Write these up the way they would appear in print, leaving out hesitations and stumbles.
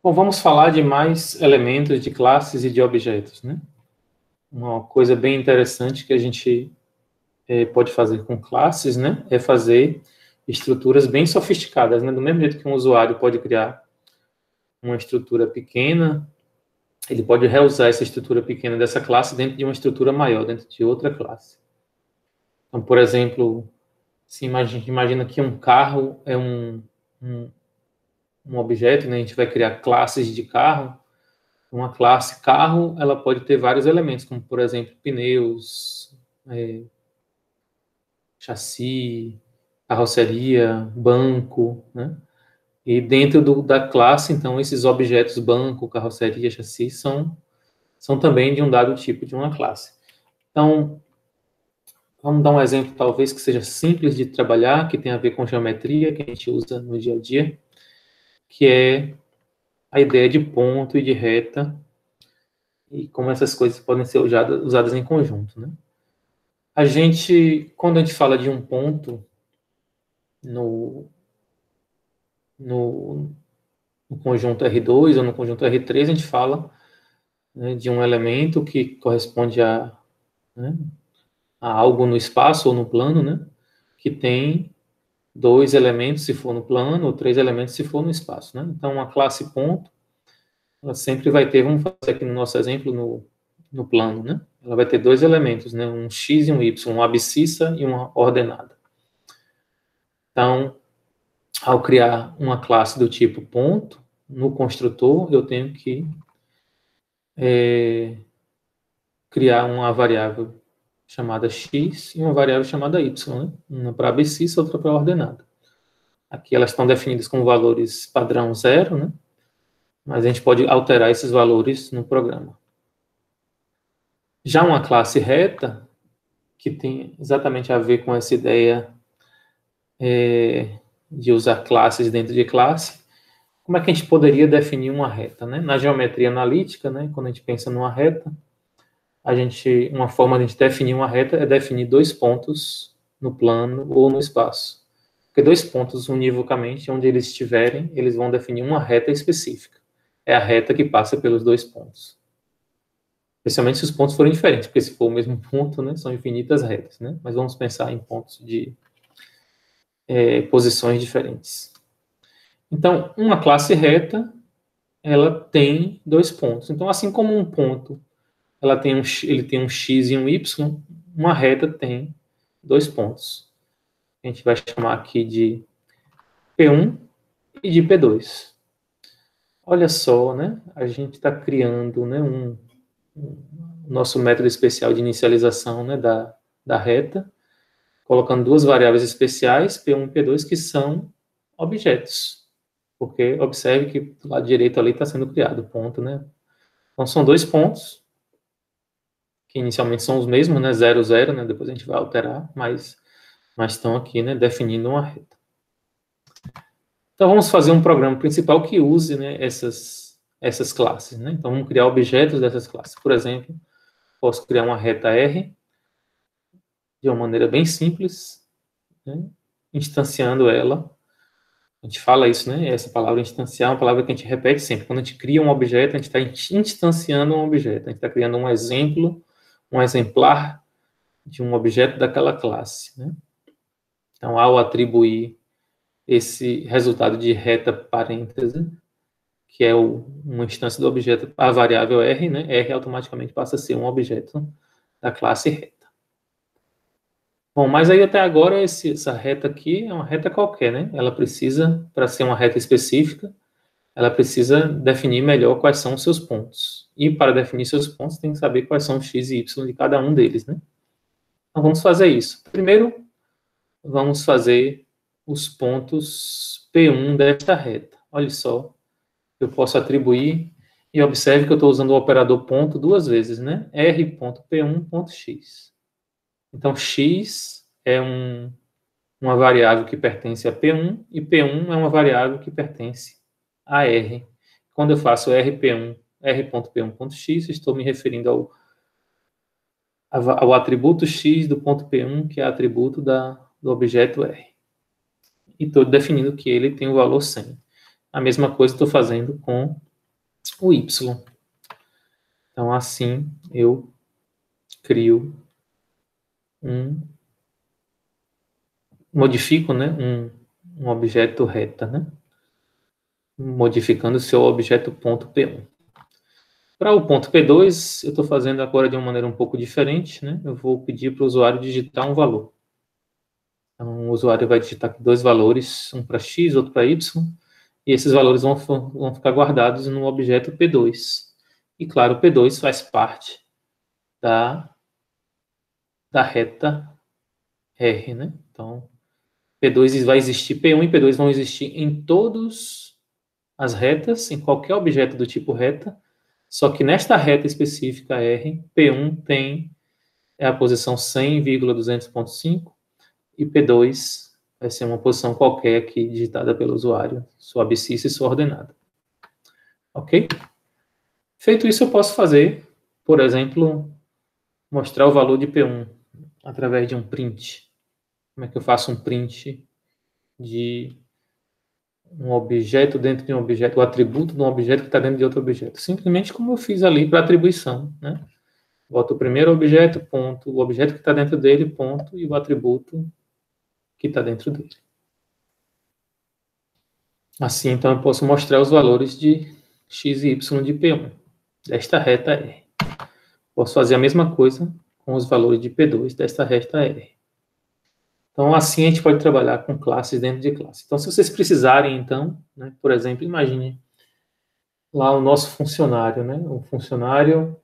Bom, vamos falar de mais elementos de classes e de objetos, né? Uma coisa bem interessante que a gente pode fazer com classes, né? É fazer estruturas bem sofisticadas, né? Do mesmo jeito que um usuário pode criar uma estrutura pequena, ele pode reusar essa estrutura pequena dessa classe dentro de uma estrutura maior, dentro de outra classe. Então, por exemplo, se imagina que um carro é um objeto, né? A gente vai criar classes de carro. Uma classe carro, ela pode ter vários elementos, como, por exemplo, pneus, chassi, carroceria, banco, né? E dentro da classe, então, esses objetos, banco, carroceria, chassi, são também de um dado tipo de uma classe. Então, vamos dar um exemplo, talvez, que seja simples de trabalhar, que tem a ver com geometria, que a gente usa no dia a dia, que é a ideia de ponto e de reta, e como essas coisas podem ser usadas em conjunto, né? Quando a gente fala de um ponto no, no, no conjunto R2 ou no conjunto R3, a gente fala, né, de um elemento que corresponde né, a algo no espaço ou no plano, né, que tem dois elementos se for no plano ou três elementos se for no espaço, né? Então, uma classe ponto, ela sempre vai ter, vamos fazer aqui no nosso exemplo, no plano, né? Ela vai ter dois elementos, né, um x e um y, uma abscissa e uma ordenada. Então, ao criar uma classe do tipo ponto, no construtor, eu tenho que criar uma variável chamada x e uma variável chamada y, né? Uma para abscissa, outra para ordenada. Aqui elas estão definidas com valores padrão 0, né? Mas a gente pode alterar esses valores no programa. Já uma classe reta, que tem exatamente a ver com essa ideia de usar classes dentro de classe, como é que a gente poderia definir uma reta, né? Na geometria analítica, né, quando a gente pensa numa reta, uma forma de a gente definir uma reta é definir dois pontos no plano ou no espaço. Porque dois pontos univocamente, onde eles estiverem, eles vão definir uma reta específica. É a reta que passa pelos dois pontos. Especialmente se os pontos forem diferentes, porque se for o mesmo ponto, né, são infinitas retas, né? Mas vamos pensar em pontos de posições diferentes. Então, uma classe reta, ela tem dois pontos. Então, assim como um ponto ele tem um x e um y, uma reta tem dois pontos. A gente vai chamar aqui de P1 e de P2. Olha só, né? A gente está criando, né, nosso método especial de inicialização, né, da reta, colocando duas variáveis especiais, P1 e P2, que são objetos. Porque observe que do lado direito ali está sendo criado ponto, né? Então, são dois pontos, que inicialmente são os mesmos, né? 0, 0, né? Depois a gente vai alterar, mas estão aqui, né? Definindo uma reta. Então, vamos fazer um programa principal que use, né, essas classes, né? Então, vamos criar objetos dessas classes. Por exemplo, posso criar uma reta R de uma maneira bem simples, né? Instanciando ela. A gente fala isso, né? Essa palavra instanciar é uma palavra que a gente repete sempre. Quando a gente cria um objeto, a gente está instanciando um objeto. A gente está criando um exemplo, um exemplar de um objeto daquela classe, né? Então, ao atribuir esse resultado de reta parêntese, que é uma instância do objeto, a variável R, né? R automaticamente passa a ser um objeto da classe reta. Bom, mas aí até agora essa reta aqui é uma reta qualquer, né? Ela precisa, para ser uma reta específica, ela precisa definir melhor quais são os seus pontos. E para definir seus pontos, tem que saber quais são os x e y de cada um deles, né? Então vamos fazer isso. Primeiro, vamos fazer os pontos P1 desta reta. Olha só, eu posso atribuir, e observe que eu estou usando o operador ponto duas vezes, né? R.P1.x. Então, x é uma variável que pertence a P1, e P1 é uma variável que pertence a R. Quando eu faço R.P1.x, estou me referindo ao atributo x do ponto P1, que é atributo do objeto R. E estou definindo que ele tem o valor 100. A mesma coisa estou fazendo com o y. Então, assim, eu crio modifico, né, um objeto reta, né, modificando o seu objeto ponto P1. Para o ponto P2, eu estou fazendo agora de uma maneira um pouco diferente, né, eu vou pedir para o usuário digitar um valor. Então, o usuário vai digitar aqui dois valores, um para x, outro para y, e esses valores vão ficar guardados no objeto P2. E, claro, o P2 faz parte da reta R, né? Então, P2 vai existir, P1 e P2 vão existir em todas as retas, em qualquer objeto do tipo reta, só que nesta reta específica R, P1 tem a posição 100,200.5 e P2 vai ser uma posição qualquer aqui digitada pelo usuário, sua abscissa e sua ordenada. Ok? Feito isso, eu posso fazer, por exemplo, mostrar o valor de P1 através de um print. Como é que eu faço um print de um objeto dentro de um objeto, o atributo de um objeto que está dentro de outro objeto? Simplesmente como eu fiz ali para atribuição, né? Boto o primeiro objeto, ponto, o objeto que está dentro dele, ponto, e o atributo que está dentro dele. Assim, então, eu posso mostrar os valores de x e y de P1, desta reta R. Posso fazer a mesma coisa com os valores de P2 desta reta R. Então, assim, a gente pode trabalhar com classes dentro de classe. Então, se vocês precisarem, então, né, por exemplo, imagine lá o nosso funcionário, né? O funcionário,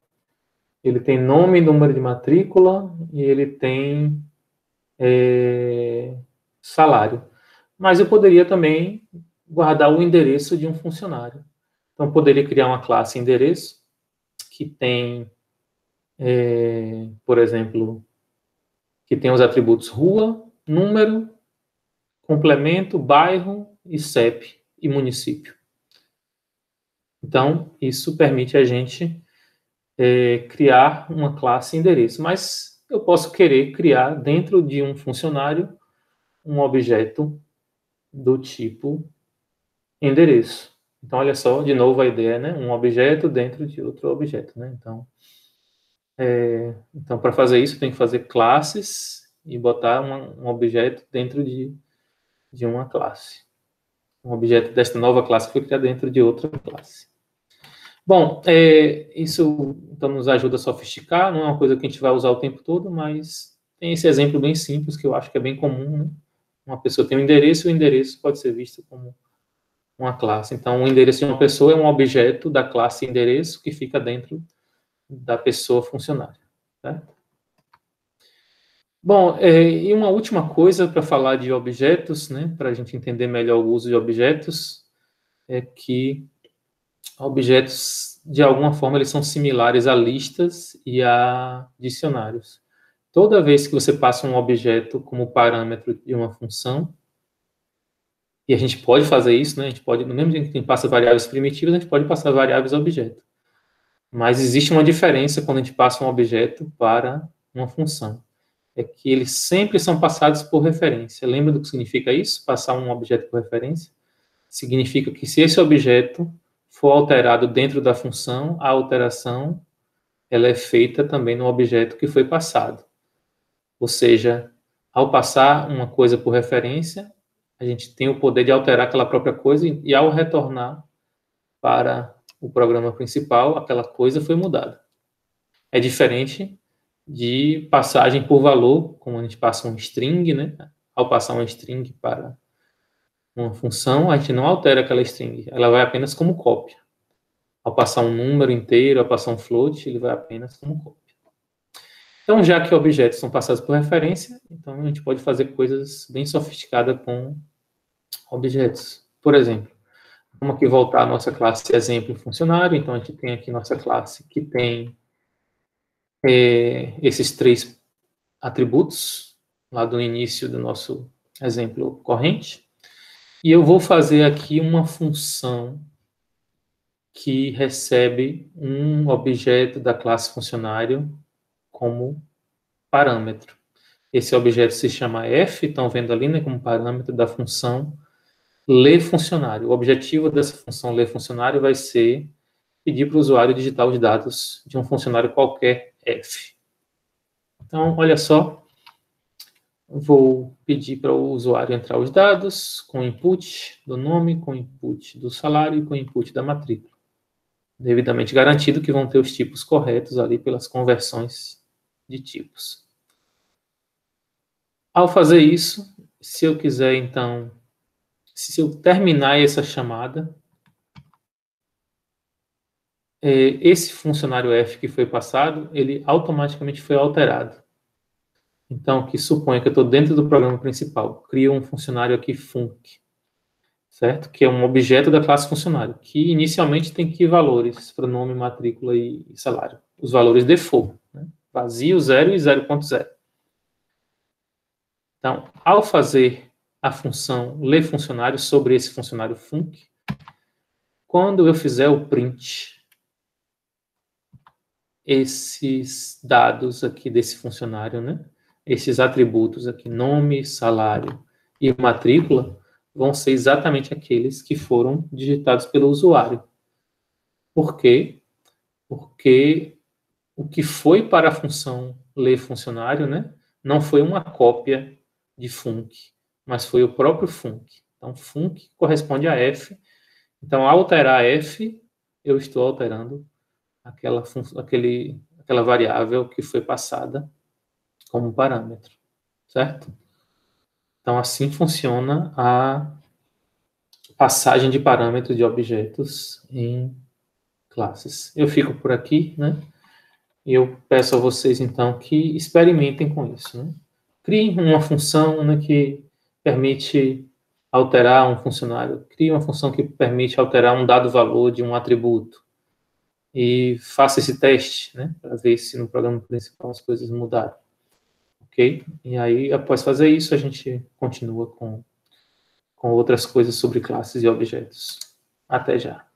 ele tem nome e número de matrícula e ele tem salário. Mas eu poderia também guardar o endereço de um funcionário. Então, eu poderia criar uma classe endereço que tem, por exemplo, que tem os atributos rua, número, complemento, bairro e CEP e município. Então, isso permite a gente criar uma classe endereço. Mas eu posso querer criar dentro de um funcionário um objeto do tipo endereço. Então, olha só, de novo a ideia, né? Um objeto dentro de outro objeto, né? Então para fazer isso, tem que fazer classes e botar um objeto dentro de uma classe. Um objeto desta nova classe foi criado dentro de outra classe. Bom, isso então nos ajuda a sofisticar, não é uma coisa que a gente vai usar o tempo todo, mas tem esse exemplo bem simples que eu acho que é bem comum, né? Uma pessoa tem um endereço e o endereço pode ser visto como uma classe. Então, o endereço de uma pessoa é um objeto da classe endereço que fica dentro da pessoa funcionária. Tá? Bom, e uma última coisa para falar de objetos, né, para a gente entender melhor o uso de objetos, é que objetos, de alguma forma, eles são similares a listas e a dicionários. Toda vez que você passa um objeto como parâmetro de uma função, e a gente pode fazer isso, né? A gente pode, no mesmo jeito que a gente passa variáveis primitivas, a gente pode passar variáveis a objeto. Mas existe uma diferença quando a gente passa um objeto para uma função. É que eles sempre são passados por referência. Lembra do que significa isso? Passar um objeto por referência? Significa que se esse objeto for alterado dentro da função, a alteração ela é feita também no objeto que foi passado. Ou seja, ao passar uma coisa por referência, a gente tem o poder de alterar aquela própria coisa e ao retornar para o programa principal, aquela coisa foi mudada. É diferente de passagem por valor, como a gente passa um string, né? Ao passar um string para uma função, a gente não altera aquela string, ela vai apenas como cópia. Ao passar um número inteiro, ao passar um float, ele vai apenas como cópia. Então, já que objetos são passados por referência, então a gente pode fazer coisas bem sofisticadas com objetos. Por exemplo, vamos aqui voltar à nossa classe exemplo funcionário. Então, a gente tem aqui nossa classe que tem esses três atributos, lá do início do nosso exemplo corrente. E eu vou fazer aqui uma função que recebe um objeto da classe funcionário como parâmetro. Esse objeto se chama f, estão vendo ali, né, como parâmetro da função ler funcionário. O objetivo dessa função ler funcionário vai ser pedir para o usuário digitar os dados de um funcionário qualquer F. Então, olha só, vou pedir para o usuário entrar os dados com input do nome, com input do salário e com input da matrícula. Devidamente garantido que vão ter os tipos corretos ali pelas conversões de tipos. Ao fazer isso, se eu quiser, então, se eu terminar essa chamada, esse funcionário F que foi passado, ele automaticamente foi alterado. Então, que suponha que eu estou dentro do programa principal, crio um funcionário aqui func, certo? Que é um objeto da classe funcionário, que inicialmente tem que valores para nome, matrícula e salário. Os valores default, né? Vazio, 0 e 0.0. Então, ao fazer a função ler funcionário sobre esse funcionário func, quando eu fizer o print, esses dados aqui desse funcionário, né? Esses atributos aqui, nome, salário e matrícula, vão ser exatamente aqueles que foram digitados pelo usuário. Por quê? Porque o que foi para a função ler funcionário, né, não foi uma cópia de func, mas foi o próprio func. Então, func corresponde a f. Então, ao alterar f, eu estou alterando aquela variável que foi passada como parâmetro, certo? Então, assim funciona a passagem de parâmetros de objetos em classes. Eu fico por aqui, né? E eu peço a vocês, então, que experimentem com isso, né? Criem uma função, né, que permite alterar um funcionário. Crie uma função que permite alterar um dado valor de um atributo. E faça esse teste, né, para ver se no programa principal as coisas mudaram. Ok? E aí, após fazer isso, a gente continua com outras coisas sobre classes e objetos. Até já.